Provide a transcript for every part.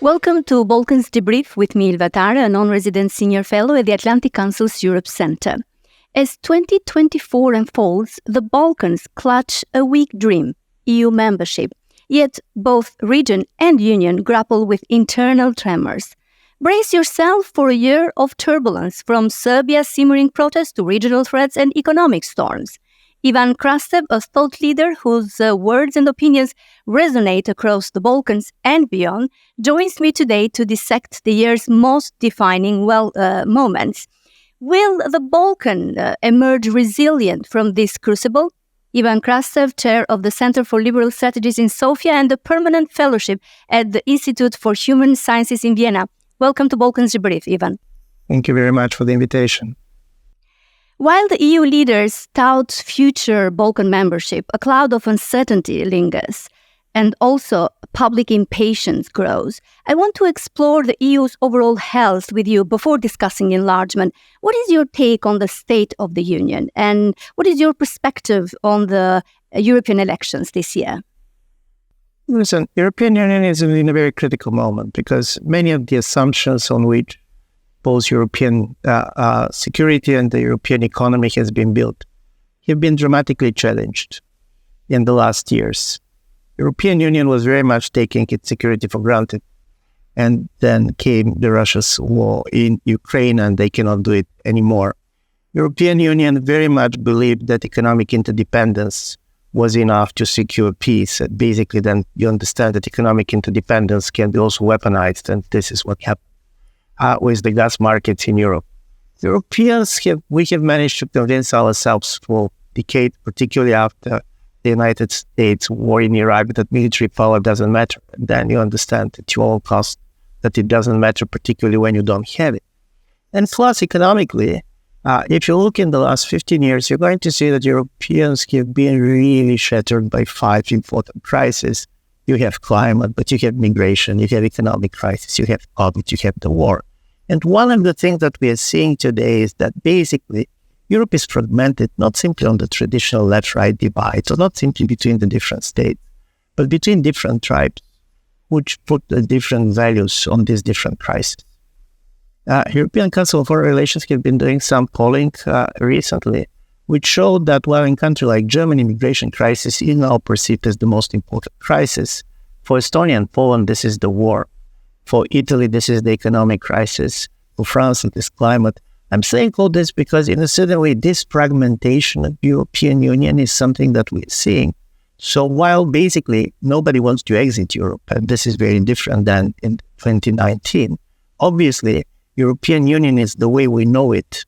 Welcome to Balkans Debrief with me, Ilva Tare, a Nonresident Senior Fellow at the Atlantic Council's Europe Center. As 2024 unfolds, the Balkans clutch a weak dream, EU membership, yet both region and union grapple with internal tremors. Brace yourself for a year of turbulence, from Serbia's simmering protests to regional threats and economic storms. Ivan Krastev, a thought leader whose words and opinions resonate across the Balkans and beyond, joins me today to dissect the year's most defining moments. Will the Balkan emerge resilient from this crucible? Ivan Krastev, chair of the Center for Liberal Strategies in Sofia and a permanent fellowship at the Institute for Human Sciences in Vienna. Welcome to Balkans Debrief, Ivan. Thank you very much for the invitation. While the EU leaders tout future Balkan membership, a cloud of uncertainty lingers, and also public impatience grows. I want to explore the EU's overall health with you before discussing enlargement. What is your take on the state of the Union, and what is your perspective on the European elections this year? Listen, European Union is in a very critical moment because many of the assumptions on which both European security and the European economy has been built have been dramatically challenged in the last years. European Union was very much taking its security for granted. And then came the Russia's war in Ukraine, and they cannot do it anymore. European Union very much believed that economic interdependence was enough to secure peace. Basically, then you understand that economic interdependence can be also weaponized, and this is what happened with the gas markets in Europe. We have managed to convince ourselves for decades, particularly after the United States war in Iraq, that military power doesn't matter. And then you understand at all costs that it doesn't matter, particularly when you don't have it. And plus, economically, if you look in the last 15 years, you're going to see that Europeans have been really shattered by 5 important crises. You have climate, but you have migration, you have economic crisis, you have COVID, you have the war. And one of the things that we are seeing today is that basically Europe is fragmented, not simply on the traditional left-right divide, so not simply between the different states, but between different tribes, which put the different values on these different crises. European Council on Foreign Relations have been doing some polling recently, which showed that while in countries like Germany, immigration crisis is now perceived as the most important crisis, for Estonia and Poland, this is the war. For Italy, this is the economic crisis. For France, it is climate. I'm saying all this because in a certain way, this fragmentation of the European Union is something that we're seeing. So while basically nobody wants to exit Europe, and this is very different than in 2019, obviously, European Union is the way we know it,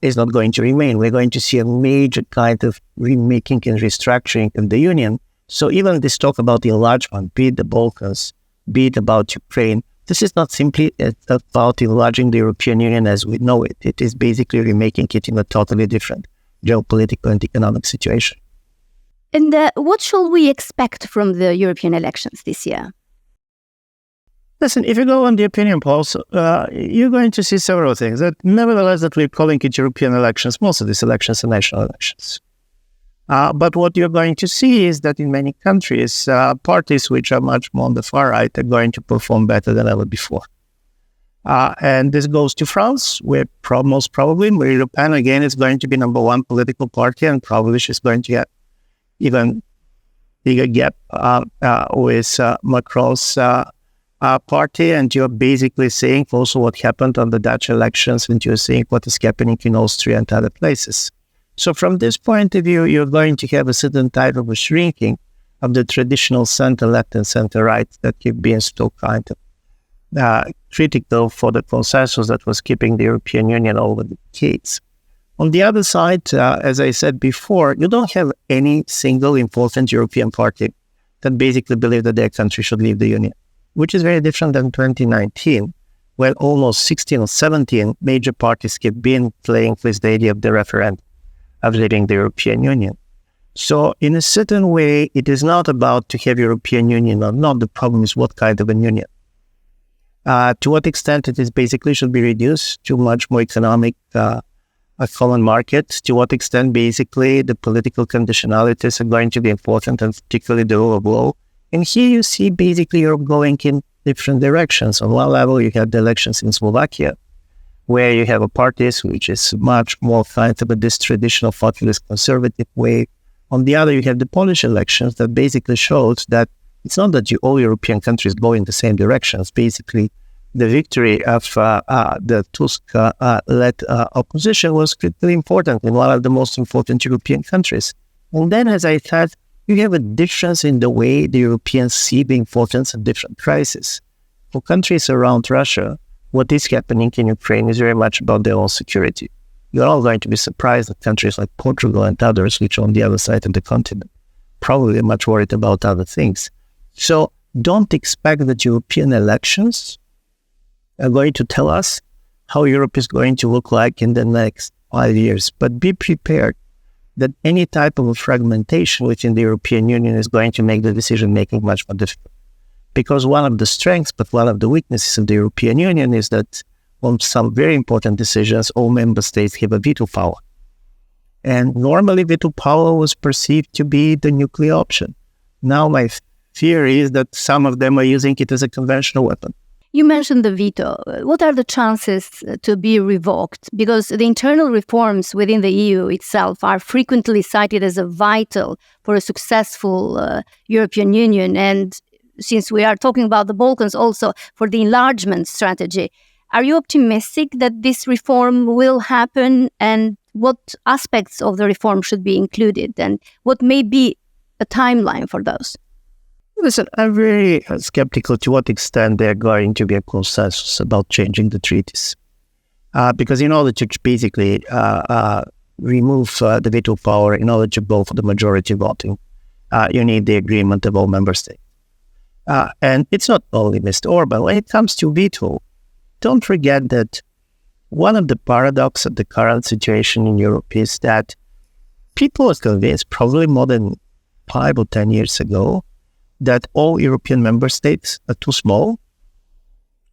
is not going to remain. We're going to see a major kind of remaking and restructuring of the Union. So even this talk about enlargement, be it the Balkans, be it about Ukraine, this is not simply about enlarging the European Union as we know it. It is basically remaking it in a totally different geopolitical and economic situation. And what shall we expect from the European elections this year? Listen, if you go on the opinion polls, you're going to see several things. That nevertheless, that we're calling it European elections, most of these elections are national elections. But what you're going to see is that in many countries, parties which are much more on the far right are going to perform better than ever before. And this goes to France, where most probably Marine Le Pen, again, is going to be number one political party, and probably she's going to get even bigger gap with Macron's party. And you're basically seeing also what happened on the Dutch elections, and you're seeing what is happening in Austria and other places. So from this point of view, you're going to have a certain type of a shrinking of the traditional center-left and center-right that have been still kind of critical for the consensus that was keeping the European Union over the decades. On the other side, as I said before, you don't have any single important European party that basically believe that their country should leave the Union, which is very different than 2019, where almost 16 or 17 major parties have been playing with the idea of the referendum of leaving the European Union. So in a certain way, it is not about to have European Union or not. The problem is what kind of a union. To what extent it is basically should be reduced to much more economic a common market, to what extent basically the political conditionalities are going to be important, and particularly the rule of law. And here you see basically Europe going in different directions. On one level, you have the elections in Slovakia, where you have a party which is much more kind of this traditional populist conservative way. On the other, you have the Polish elections that basically shows that it's not that all European countries go in the same directions. Basically, the victory of the Tusk-led opposition was critically important in one of the most important European countries. And then, as I said, you have a difference in the way the Europeans see the importance of different crises. For countries around Russia, what is happening in Ukraine is very much about their own security. You're all going to be surprised that countries like Portugal and others, which are on the other side of the continent, probably are much worried about other things. So don't expect that European elections are going to tell us how Europe is going to look like in the next 5 years. But be prepared that any type of fragmentation within the European Union is going to make the decision-making much more difficult. Because one of the strengths, but one of the weaknesses of the European Union is that on some very important decisions, all member states have a veto power. And normally veto power was perceived to be the nuclear option. Now my fear is that some of them are using it as a conventional weapon. You mentioned the veto. What are the chances to be revoked? Because the internal reforms within the EU itself are frequently cited as vital for a successful European Union. And since we are talking about the Balkans, also for the enlargement strategy, are you optimistic that this reform will happen? And what aspects of the reform should be included? And what may be a timeline for those? Listen, I'm very skeptical to what extent there are going to be a consensus about changing the treaties. Because in order to basically remove the veto power, in order to go for the majority voting, you need the agreement of all member states. And it's not only Mr. Orban. When it comes to veto, don't forget that one of the paradoxes of the current situation in Europe is that people are convinced, probably more than 5 or 10 years ago, that all European member states are too small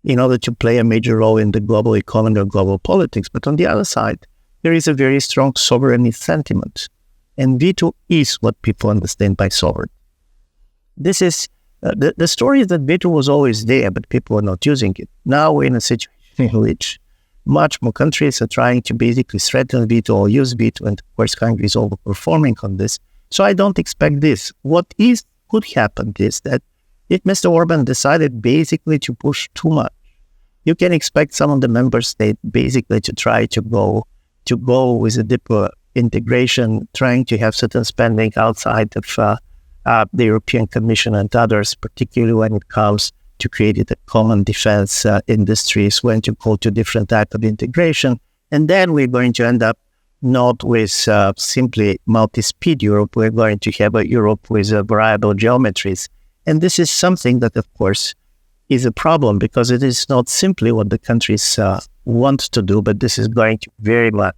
in order to play a major role in the global economy or global politics. But on the other side, there is a very strong sovereignty sentiment. And veto is what people understand by sovereignty. This is, the story is that veto was always there, but people were not using it. Now we're in a situation in which much more countries are trying to basically threaten veto or use veto, and of course Hungary is overperforming on this. So I don't expect this. What could happen is that if Mr. Orban decided basically to push too much, you can expect some of the member states basically to try to go with a deeper integration, trying to have certain spending outside of the European Commission and others, particularly when it comes to creating the common defense industries, when to go to different type of integration. And then we're going to end up not with simply multi-speed Europe. We're going to have a Europe with variable geometries. And this is something that, of course, is a problem because it is not simply what the countries want to do, but this is going to very much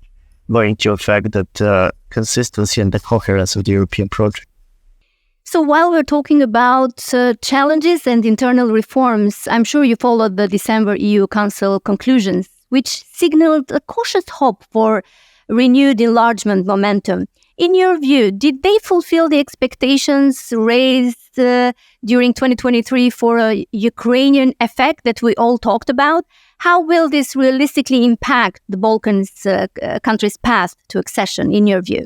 going to affect the consistency and the coherence of the European project. So while we're talking about challenges and internal reforms, I'm sure you followed the December EU Council conclusions, which signaled a cautious hope for renewed enlargement momentum. In your view, did they fulfill the expectations raised during 2023 for a Ukrainian effect that we all talked about? How will this realistically impact the Balkans countries' path to accession, in your view?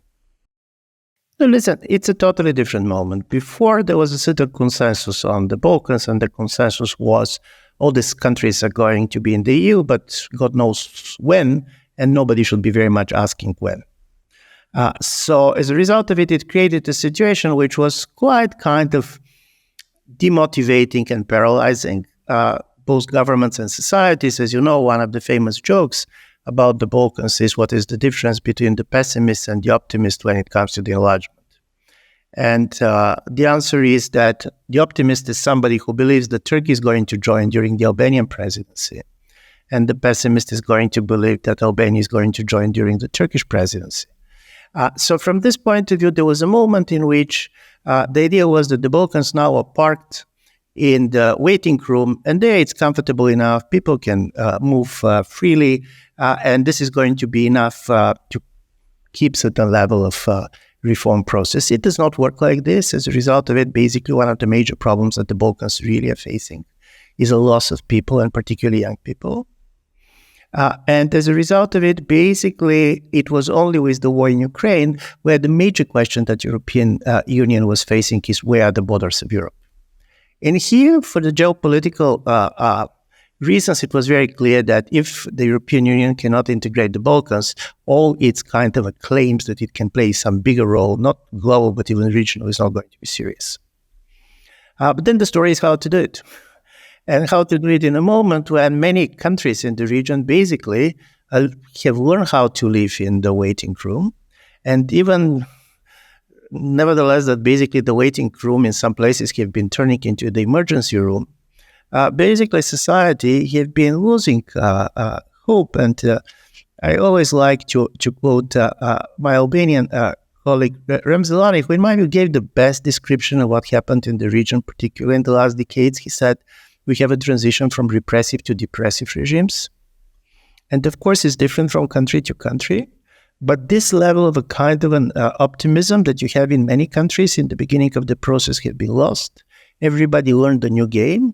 No, listen, it's a totally different moment. Before, there was a certain consensus on the Balkans, and the consensus was all these countries are going to be in the EU, but God knows when, and nobody should be very much asking when. So as a result of it, it created a situation which was quite kind of demotivating and paralyzing both governments and societies. As you know, one of the famous jokes about the Balkans is what is the difference between the pessimist and the optimist when it comes to the enlargement. And the answer is that the optimist is somebody who believes that Turkey is going to join during the Albanian presidency. And the pessimist is going to believe that Albania is going to join during the Turkish presidency. So from this point of view, there was a moment in which the idea was that the Balkans now are parked in the waiting room, and there it's comfortable enough. People can move freely, and this is going to be enough to keep certain level of reform process. It does not work like this. As a result of it, basically one of the major problems that the Balkans really are facing is a loss of people, and particularly young people. And as a result of it, basically, it was only with the war in Ukraine where the major question that European Union was facing is where are the borders of Europe? And here, for the geopolitical reasons, it was very clear that if the European Union cannot integrate the Balkans, all its kind of claims that it can play some bigger role, not global, but even regional, is not going to be serious. But then the story is how to do it. And how to do it in a moment when many countries in the region basically have learned how to live in the waiting room. And even nevertheless, that basically the waiting room in some places have been turning into the emergency room. Basically, society have been losing hope. And I always like to quote my Albanian colleague Remzelani, who in my view gave the best description of what happened in the region, particularly in the last decades. He said, we have a transition from repressive to depressive regimes. And of course, it's different from country to country. But this level of a kind of an optimism that you have in many countries in the beginning of the process has been lost. Everybody learned the new game.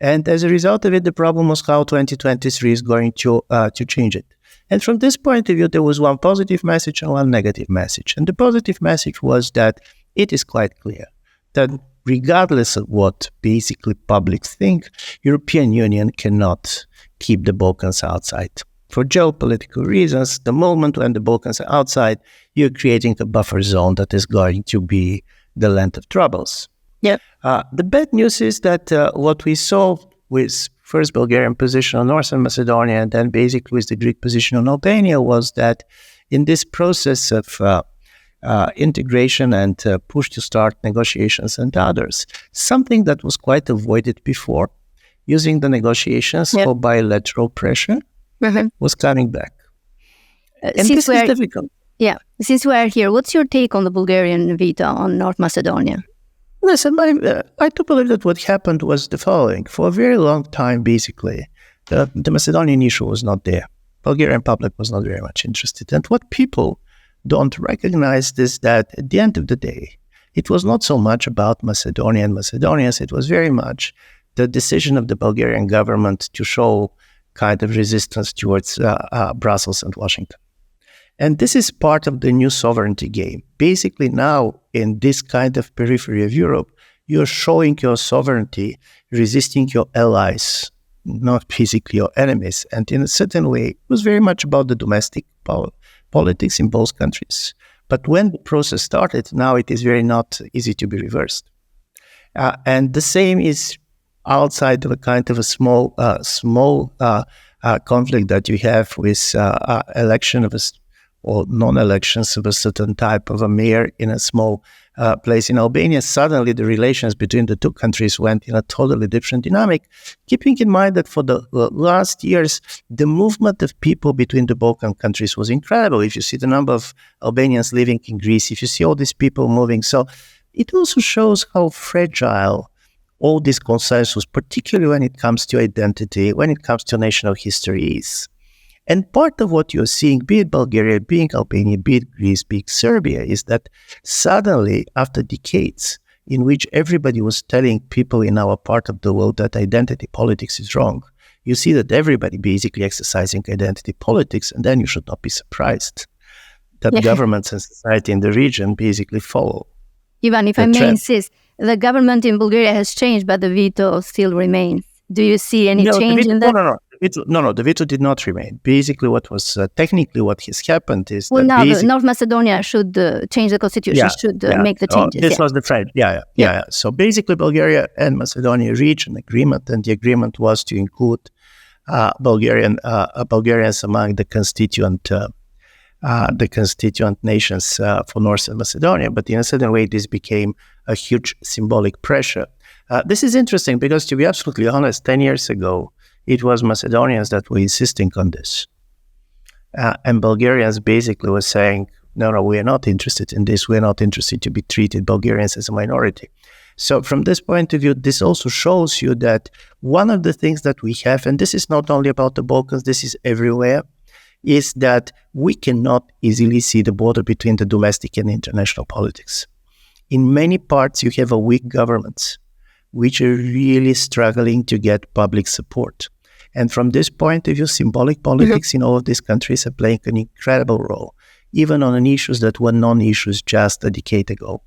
And as a result of it, the problem was how 2023 is going to change it. And from this point of view, there was one positive message and one negative message. And the positive message was that it is quite clear that regardless of what basically publics think, European Union cannot keep the Balkans outside. For geopolitical reasons, the moment when the Balkans are outside, you're creating a buffer zone that is going to be the land of troubles. Yep. The bad news is that what we saw with first Bulgarian position on Northern Macedonia and then basically with the Greek position on Albania was that in this process of integration and push to start negotiations and others, something that was quite avoided before, using the negotiations for bilateral pressure, was coming back. And this is difficult. Yeah. Since we are here, what's your take on the Bulgarian veto on North Macedonia? Listen, I do believe that what happened was the following. For a very long time, basically, the Macedonian issue was not there. Bulgarian public was not very much interested. And what people don't recognize is that at the end of the day, it was not so much about Macedonia and Macedonians. It was very much the decision of the Bulgarian government to show kind of resistance towards Brussels and Washington. And this is part of the new sovereignty game. Basically now, in this kind of periphery of Europe, you're showing your sovereignty, resisting your allies, not basically your enemies. And in a certain way, it was very much about the domestic politics in both countries. But when the process started, now it is very not easy to be reversed. And the same is outside of a kind of a small conflict that you have with election of or non-elections of a certain type of a mayor in a small place in Albania. Suddenly the relations between the two countries went in a totally different dynamic, keeping in mind that for the last years, the movement of people between the Balkan countries was incredible. If you see the number of Albanians living in Greece, if you see all these people moving. So it also shows how fragile all this consensus, particularly when it comes to identity, when it comes to national history is. And part of what you're seeing, be it Bulgaria, be it Albania, be it Greece, be it Serbia, is that suddenly, after decades in which everybody was telling people in our part of the world that identity politics is wrong, you see that everybody basically exercising identity politics, and then you should not be surprised that governments and society in the region basically follow. Ivan, if I may insist, the government in Bulgaria has changed, but the veto still remains. Do you see any change in that? No, the veto did not remain. Basically, what was technically what has happened is that now North Macedonia should change the constitution, make the changes. This was the trend. Yeah. So basically, Bulgaria and Macedonia reached an agreement, and the agreement was to include Bulgarians among the constituent nations for Northern Macedonia. But in a certain way, this became a huge symbolic pressure. This is interesting because, to be absolutely honest, 10 years ago, it was Macedonians that were insisting on this. And Bulgarians basically were saying, no, we are not interested in this. We are not interested to be treated Bulgarians as a minority. So from this point of view, this also shows you that one of the things that we have, and this is not only about the Balkans, this is everywhere, is that we cannot easily see the border between the domestic and international politics. In many parts, you have a weak governments, which are really struggling to get public support. And from this point of view, symbolic politics in all of these countries are playing an incredible role, even on issues that were non-issues just a decade ago.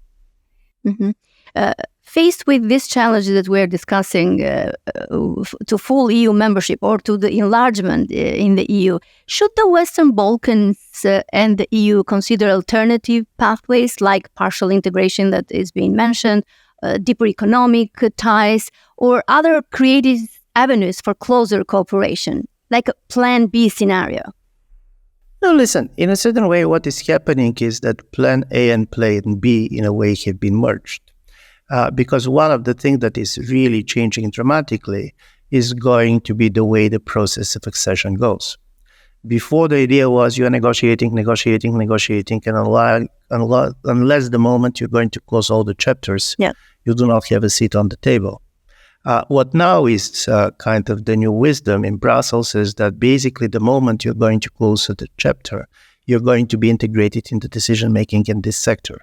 Faced with this challenge that we're discussing to full EU membership or to the enlargement in the EU, should the Western Balkans and the EU consider alternative pathways like partial integration that is being mentioned, deeper economic ties, or other creative avenues for closer cooperation, like a Plan B scenario? No, listen, in a certain way, what is happening is that Plan A and Plan B, in a way, have been merged. Because one of the things that is really changing dramatically is going to be the way the process of accession goes. Before, the idea was you are negotiating, and unless the moment you're going to close all the chapters, you do not have a seat on the table. What now is kind of the new wisdom in Brussels is that basically the moment you're going to close the chapter, you're going to be integrated into decision-making in this sector.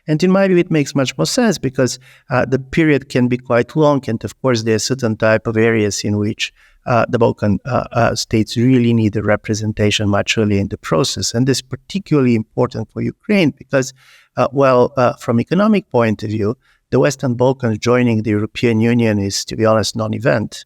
And in my view, it makes much more sense because the period can be quite long. And of course, there are certain type of areas in which the Balkan states really need a representation much earlier in the process. And this is particularly important for Ukraine because, from economic point of view, the Western Balkans joining the European Union is, to be honest, non-event.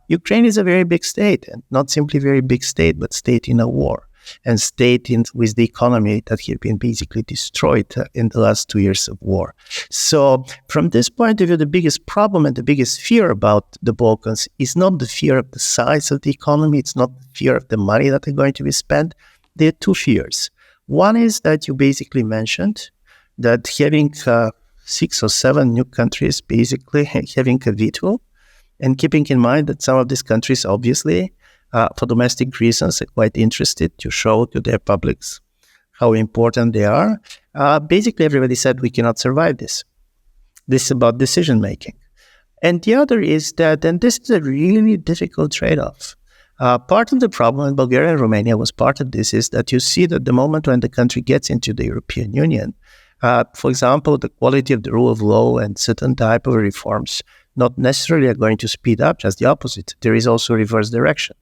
Ukraine is a very big state, and not simply very big state, but state in a war. And state with the economy that had been basically destroyed in the last 2 years of war. So from this point of view, the biggest problem and the biggest fear about the Balkans is not the fear of the size of the economy, it's not the fear of the money that are going to be spent. There are two fears. One is that you basically mentioned, that having 6 or 7 new countries basically having a veto, and keeping in mind that some of these countries obviously for domestic reasons, are quite interested to show to their publics how important they are. Basically, everybody said we cannot survive this. This is about decision-making. And the other is that, and this is a really difficult trade-off, part of the problem in Bulgaria and Romania was part of this, is that you see that the moment when the country gets into the European Union, for example, the quality of the rule of law and certain type of reforms not necessarily are going to speed up, just the opposite. There is also a reverse direction.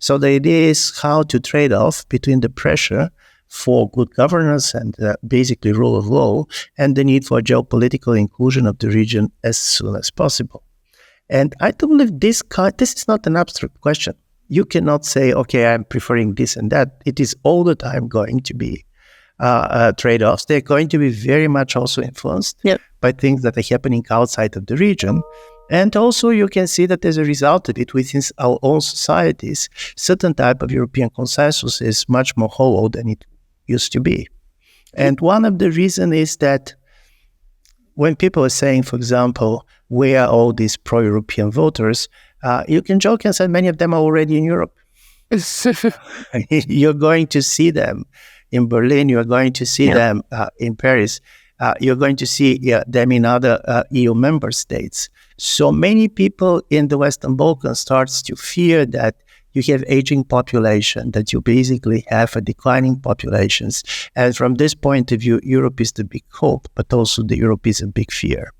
So the idea is how to trade off between the pressure for good governance and basically rule of law and the need for geopolitical inclusion of the region as soon as possible. And I do believe this is not an abstract question. You cannot say, okay, I'm preferring this and that. It is all the time going to be trade-offs. They're going to be very much also influenced by things that are happening outside of the region. And also you can see that as a result of it within our own societies, certain type of European consensus is much more hollow than it used to be. And one of the reasons is that when people are saying, for example, where are all these pro-European voters, you can joke and say many of them are already in Europe. You're going to see them in Berlin, you're going to see them in Paris, you're going to see them in other EU member states. So many people in the Western Balkans starts to fear that you have aging population, that you basically have a declining populations. And from this point of view, Europe is the big hope, but also the Europe is a big fear.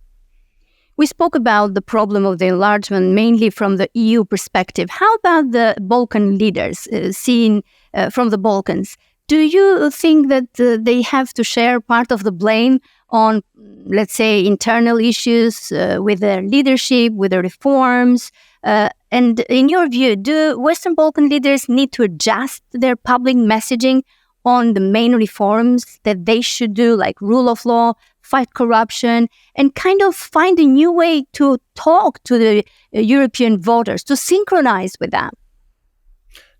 We spoke about the problem of the enlargement mainly from the EU perspective. How about the Balkan leaders seen from the Balkans? Do you think that they have to share part of the blame on, let's say, internal issues with their leadership, with the reforms? And in your view, do Western Balkan leaders need to adjust their public messaging on the main reforms that they should do, like rule of law, fight corruption, and kind of find a new way to talk to the European voters, to synchronize with them?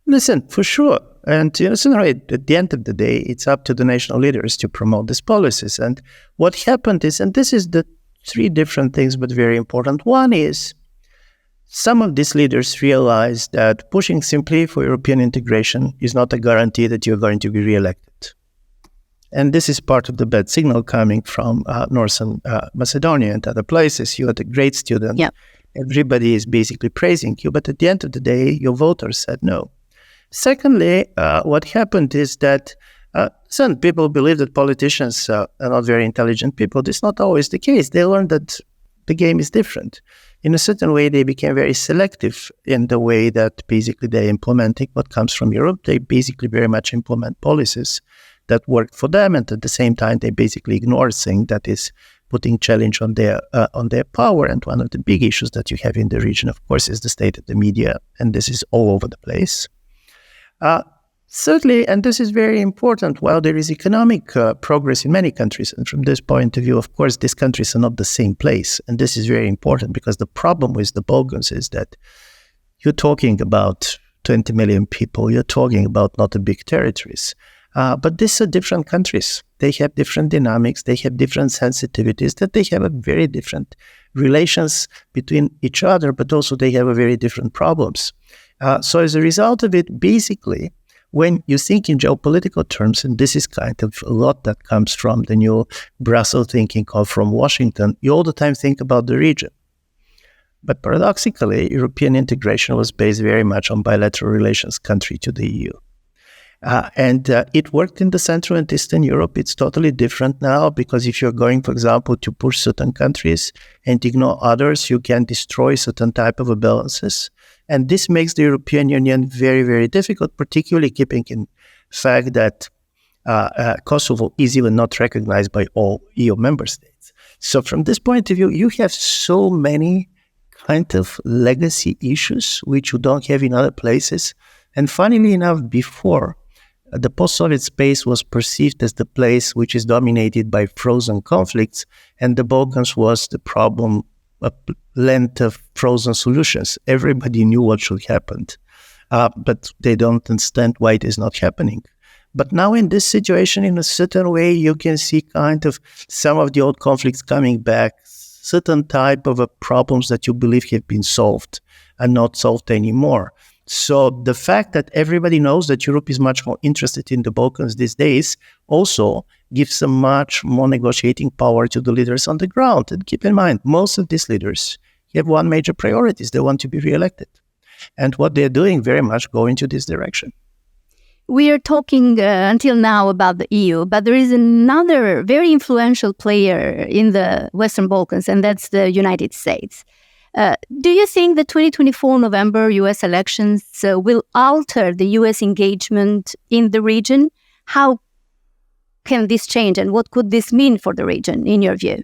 Listen, for sure. And at the end of the day, it's up to the national leaders to promote these policies. And what happened is, and this is the 3 different things, but very important. One is some of these leaders realized that pushing simply for European integration is not a guarantee that you're going to be re-elected. And this is part of the bad signal coming from North Macedonia and other places. You are a great student. Yeah. Everybody is basically praising you. But at the end of the day, your voters said no. Secondly, what happened is that some people believe that politicians are not very intelligent people. This is not always the case. They learned that the game is different. In a certain way, they became very selective in the way that basically they're implementing what comes from Europe. They basically very much implement policies that work for them, and at the same time, they basically ignore things that is putting challenge on their power. And one of the big issues that you have in the region, of course, is the state of the media, and this is all over the place. Certainly, and this is very important, while there is economic progress in many countries, and from this point of view, of course, these countries are not the same place. And this is very important because the problem with the Balkans is that you're talking about 20 million people, you're talking about not a big territories. But these are different countries. They have different dynamics, they have different sensitivities, that they have a very different relations between each other, but also they have a very different problems. So as a result of it, basically, when you think in geopolitical terms, and this is kind of a lot that comes from the new Brussels thinking or from Washington, you all the time think about the region. But paradoxically, European integration was based very much on bilateral relations country to the EU. And it worked in the Central and Eastern Europe. It's totally different now because if you're going, for example, to push certain countries and ignore others, you can destroy certain type of balances. And this makes the European Union very, very difficult, particularly keeping in fact that Kosovo is even not recognized by all EU member states. So from this point of view, you have so many kind of legacy issues which you don't have in other places. And funnily enough, before, the post-Soviet space was perceived as the place which is dominated by frozen conflicts, and the Balkans was the problem, a length of frozen solutions. Everybody knew what should happen, but they don't understand why it is not happening. But now in this situation, in a certain way, you can see kind of some of the old conflicts coming back, certain type of problems that you believe have been solved are not solved anymore. So the fact that everybody knows that Europe is much more interested in the Balkans these days also gives a much more negotiating power to the leaders on the ground. And keep in mind, most of these leaders have one major priority: they want to be re-elected. And what they're doing very much go into this direction. We are talking until now about the EU, but there is another very influential player in the Western Balkans, and that's the United States. Do you think the 2024 November US elections will alter the US engagement in the region? How can this change, and what could this mean for the region, in your view?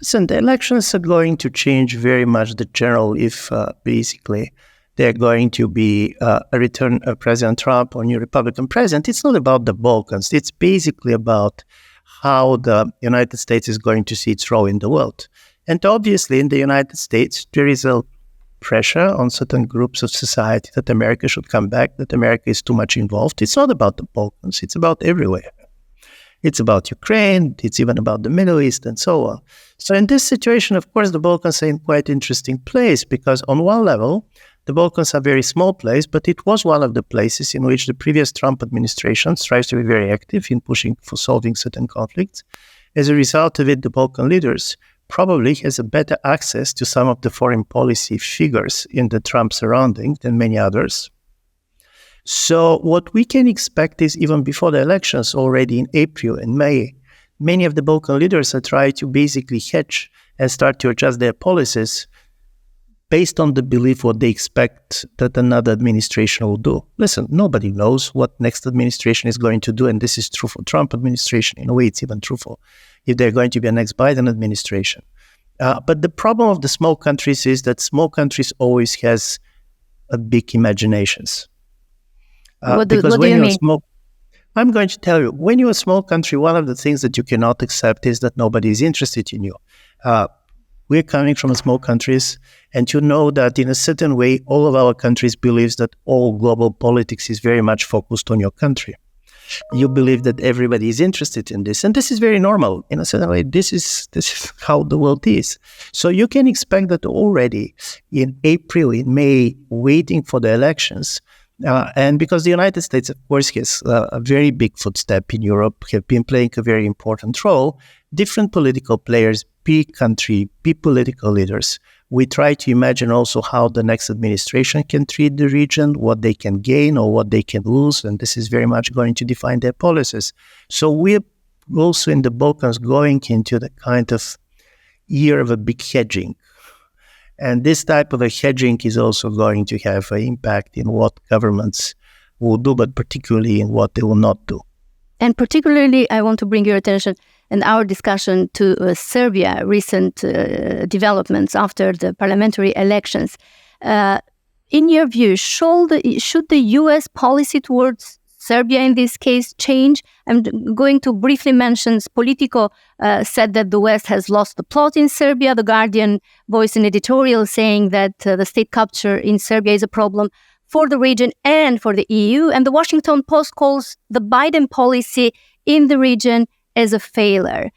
Listen, the elections are going to change very much the general if basically they're going to be a return of President Trump or new Republican president. It's not about the Balkans. It's basically about how the United States is going to see its role in the world. And obviously, in the United States, there is a pressure on certain groups of society that America should come back, that America is too much involved. It's not about the Balkans. It's about everywhere. It's about Ukraine. It's even about the Middle East and so on. So in this situation, of course, the Balkans are in quite interesting place because on one level, the Balkans are a very small place, but it was one of the places in which the previous Trump administration strives to be very active in pushing for solving certain conflicts. As a result of it, the Balkan leaders probably has a better access to some of the foreign policy figures in the Trump surrounding than many others. So what we can expect is even before the elections, already in April and May, many of the Balkan leaders are trying to basically hedge and start to adjust their policies based on the belief what they expect that another administration will do. Listen, nobody knows what next administration is going to do, and this is true for Trump administration. In a way, it's even true for if they're going to be a next Biden administration. But the problem of the small countries is that small countries always has a big imaginations. What do you mean? I'm going to tell you, when you're a small country, one of the things that you cannot accept is that nobody is interested in you. We're coming from small countries, and you know that in a certain way, all of our countries believes that all global politics is very much focused on your country. You believe that everybody is interested in this, and this is very normal. In a certain way, this is how the world is. So you can expect that already in April, in May, waiting for the elections, and because the United States, of course, has a very big footstep in Europe, have been playing a very important role, different political players, big country, big political leaders, we try to imagine also how the next administration can treat the region, what they can gain or what they can lose, and this is very much going to define their policies. So we're also in the Balkans going into the kind of year of a big hedging. And this type of a hedging is also going to have an impact in what governments will do, but particularly in what they will not do. And particularly, I want to bring your attention and our discussion to Serbia, recent developments after the parliamentary elections. In your view, should the U.S. policy towards Serbia in this case change? I'm going to briefly mention Politico said that the West has lost the plot in Serbia. The Guardian voiced an editorial saying that the state capture in Serbia is a problem for the region and for the EU. And the Washington Post calls the Biden policy in the region as a failure.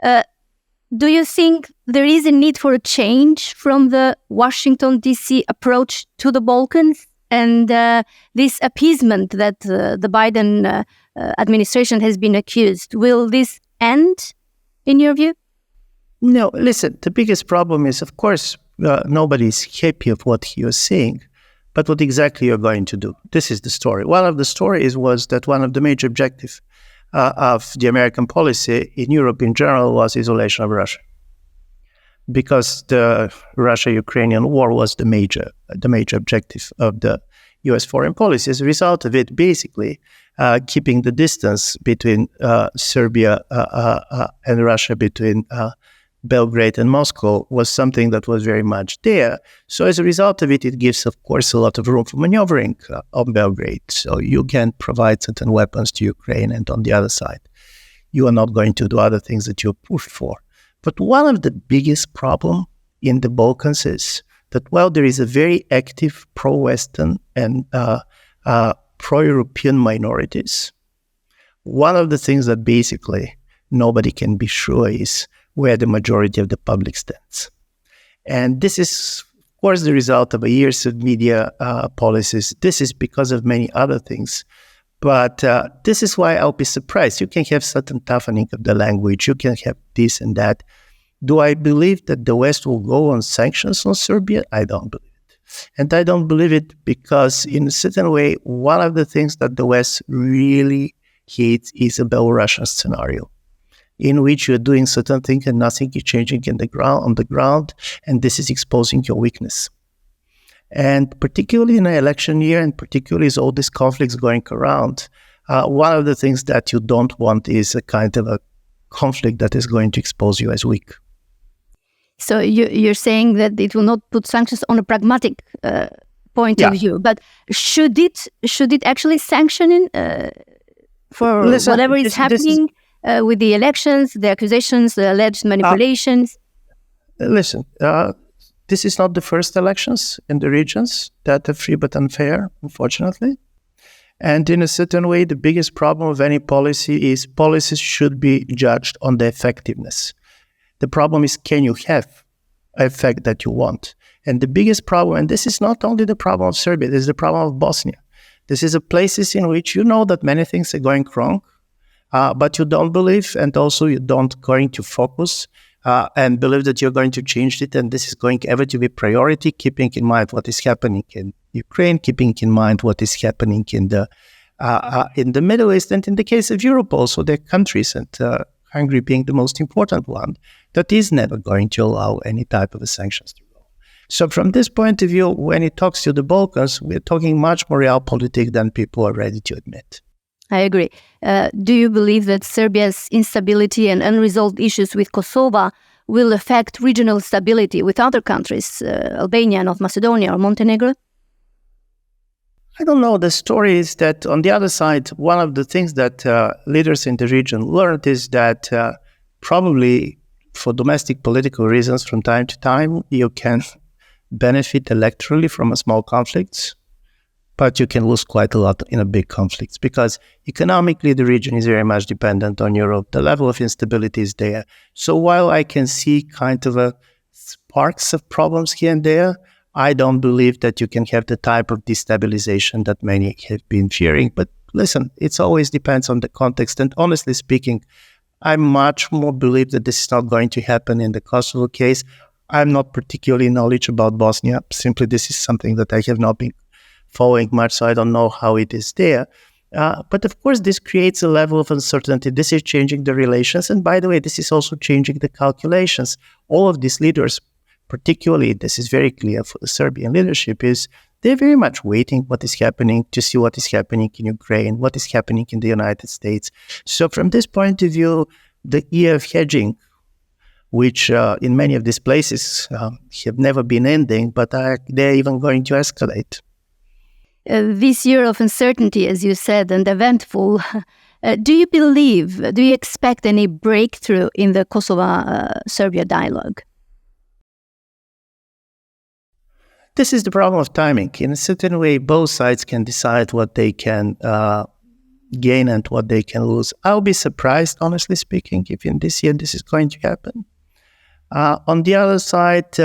Do you think there is a need for a change from the Washington, D.C. approach to the Balkans? And this appeasement that the Biden administration has been accused, will this end, in your view? No, listen, the biggest problem is, of course, nobody's happy of what you're saying, but what exactly you're going to do. This is the story. One of the stories was that one of the major objectives of the American policy in Europe in general was isolation of Russia, because the Russia-Ukrainian war was the major objective of the U.S. foreign policy. As a result of it, basically keeping the distance between Serbia and Russia, between Belgrade and Moscow, was something that was very much there. So as a result of it, it gives, of course, a lot of room for maneuvering on Belgrade. So you can provide certain weapons to Ukraine, and on the other side, you are not going to do other things that you're pushed for. But one of the biggest problems in the Balkans is that while there is a very active pro-Western and pro-European minorities, one of the things that basically nobody can be sure is where the majority of the public stands. And this is, of course, the result of years of media policies. This is because of many other things. But this is why I'll be surprised. You can have certain toughening of the language. You can have this and that. Do I believe that the West will go on sanctions on Serbia? I don't believe it. And I don't believe it because, in a certain way, one of the things that the West really hates is a Belarusian scenario, in which you're doing certain things and nothing is changing on the ground, and this is exposing your weakness. And particularly in an election year, and particularly as all these conflicts going around, one of the things that you don't want is a kind of a conflict that is going to expose you as weak. So you're saying that it will not put sanctions on a pragmatic point of view, but should it actually sanction for whatever is happening with the elections, the accusations, the alleged manipulations? This is not the first elections in the regions that are free but unfair, unfortunately. And in a certain way, the biggest problem of any policy is policies should be judged on the effectiveness. The problem is, can you have an effect that you want? And the biggest problem, and this is not only the problem of Serbia, this is the problem of Bosnia. This is a places in which you know that many things are going wrong, but you don't believe, and also you don't going to focus and believe that you're going to change it, and this is going ever to be priority, keeping in mind what is happening in Ukraine, keeping in mind what is happening in the Middle East, and in the case of Europe also, there are countries, and Hungary being the most important one, that is never going to allow any type of sanctions to go. So from this point of view, when it talks to the Balkans, we're talking much more realpolitik than people are ready to admit. I agree. Do you believe that Serbia's instability and unresolved issues with Kosovo will affect regional stability with other countries, Albania, North Macedonia, or Montenegro? I don't know. The story is that on the other side, one of the things that leaders in the region learned is that probably for domestic political reasons from time to time, you can benefit electorally from a small conflicts, but you can lose quite a lot in a big conflicts because economically the region is very much dependent on Europe. The level of instability is there. So while I can see kind of a sparks of problems here and there, I don't believe that you can have the type of destabilization that many have been fearing. But listen, it always depends on the context. And honestly speaking, I much more believe that this is not going to happen in the Kosovo case. I'm not particularly knowledgeable about Bosnia. Simply, this is something that I have not been following much, so I don't know how it is there. But of course, this creates a level of uncertainty. This is changing the relations. And by the way, this is also changing the calculations. all of these leaders, particularly this is very clear for the Serbian leadership, is they're very much waiting what is happening to see what is happening in Ukraine, what is happening in the United States. So from this point of view, the year of hedging, which in many of these places have never been ending, but they're even going to escalate. This year of uncertainty, as you said, and eventful, do you expect any breakthrough in the Kosovo-Serbia dialogue? This is the problem of timing. In a certain way, both sides can decide what they can gain and what they can lose. I'll be surprised, honestly speaking, if in this year this is going to happen. On the other side,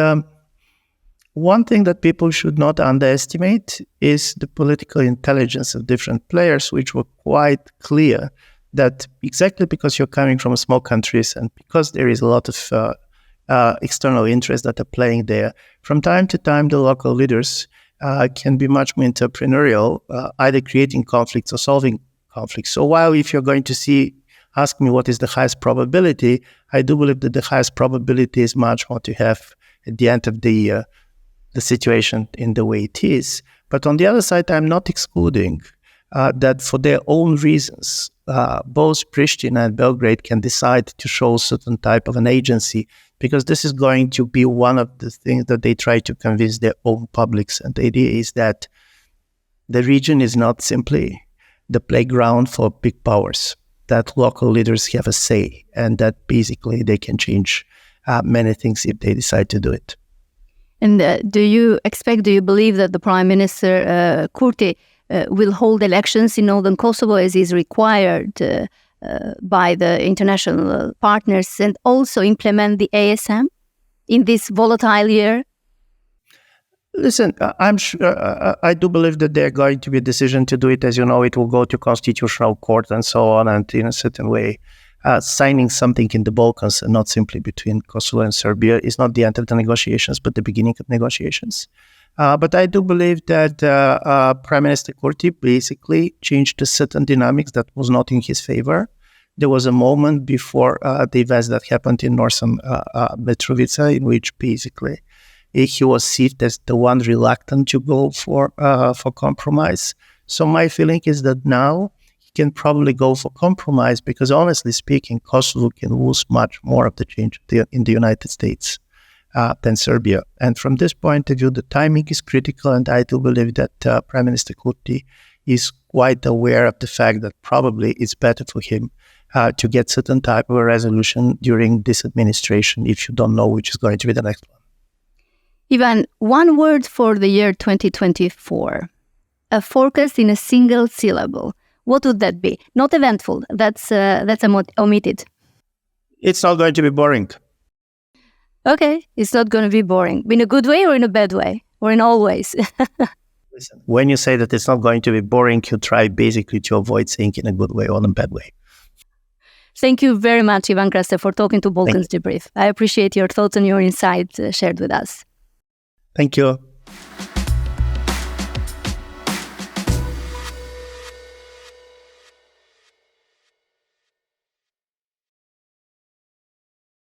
one thing that people should not underestimate is the political intelligence of different players, which were quite clear that exactly because you're coming from small countries and because there is a lot of external interests that are playing there, from time to time the local leaders can be much more entrepreneurial, either creating conflicts or solving conflicts. So while if you're going to ask me what is the highest probability, I do believe that the highest probability is much more to have at the end of the year the situation in the way it is. But on the other side, I'm not excluding that for their own reasons, both Pristina and Belgrade can decide to show certain type of an agency, because this is going to be one of the things that they try to convince their own publics. And the idea is that the region is not simply the playground for big powers, that local leaders have a say, and that basically they can change many things if they decide to do it. And do you believe that the Prime Minister Kurti will hold elections in northern Kosovo as is required by the international partners, and also implement the ASM in this volatile year? Listen, I'm sure, I do believe that there are going to be a decision to do it. As you know, it will go to constitutional court and so on, and in a certain way, signing something in the Balkans and not simply between Kosovo and Serbia is not the end of the negotiations, but the beginning of negotiations. But I do believe that Prime Minister Kurti basically changed a certain dynamics that was not in his favor. There was a moment before the events that happened in Northern Mitrovica in which basically he was seen as the one reluctant to go for compromise. So my feeling is that now he can probably go for compromise, because honestly speaking, Kosovo can lose much more of the change in the United States than Serbia. And from this point of view, the timing is critical, and I do believe that Prime Minister Kurti is quite aware of the fact that probably it's better for him to get certain type of a resolution during this administration, if you don't know which is going to be the next one. Ivan, one word for the year 2024. A forecast in a single syllable. What would that be? Not eventful. That's omitted. It's not going to be boring. Okay, it's not going to be boring. In a good way or in a bad way? Or in all ways? Listen, when you say that it's not going to be boring, you try basically to avoid saying in a good way or in a bad way. Thank you very much, Ivan Krastev, for talking to Balkans Debrief. I appreciate your thoughts and your insights shared with us. Thank you.